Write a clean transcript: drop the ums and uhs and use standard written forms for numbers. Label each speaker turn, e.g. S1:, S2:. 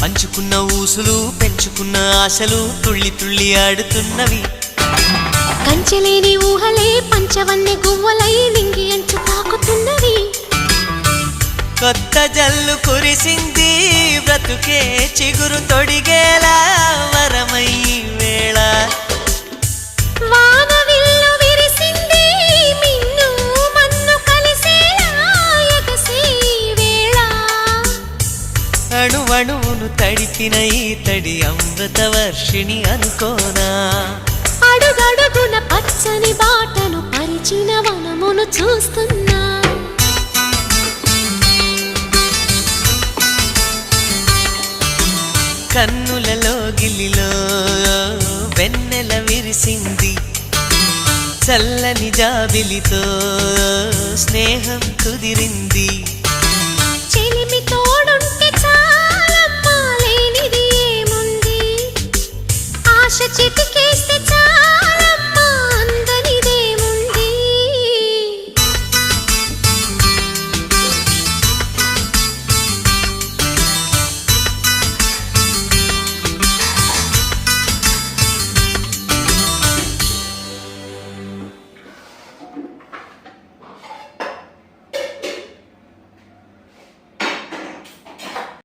S1: పంచుకున్న ఊసులు పెంచుకున్న ఆశలు తుళ్ళి తుళ్ళి ఆడుతున్నవి.
S2: కంచెలేని ఊహలే పంచవన్నె గువ్వలై నింగి అంచు తాకుతున్నవి.
S1: కొత్త జల్లు కురిసింది బ్రతుకే చిగురు తొడిగేలా వరమై వేళ.
S2: వానవిల్లు విరిసింది మిన్ను మన్ను కలిసేలా ఎగసే వేళ.
S1: అణువణువును తడిపిన ఈ తడి అమృత వర్షిణి అనుకోనా.
S2: అడుగడుగున పచ్చని బాటను పరిచిన వనమును చూస్తున్నా.
S1: కన్నులలో గిల్లిలో వెన్నెల విరిసింది. చల్లని జాబిలితో స్నేహం కుదిరింది.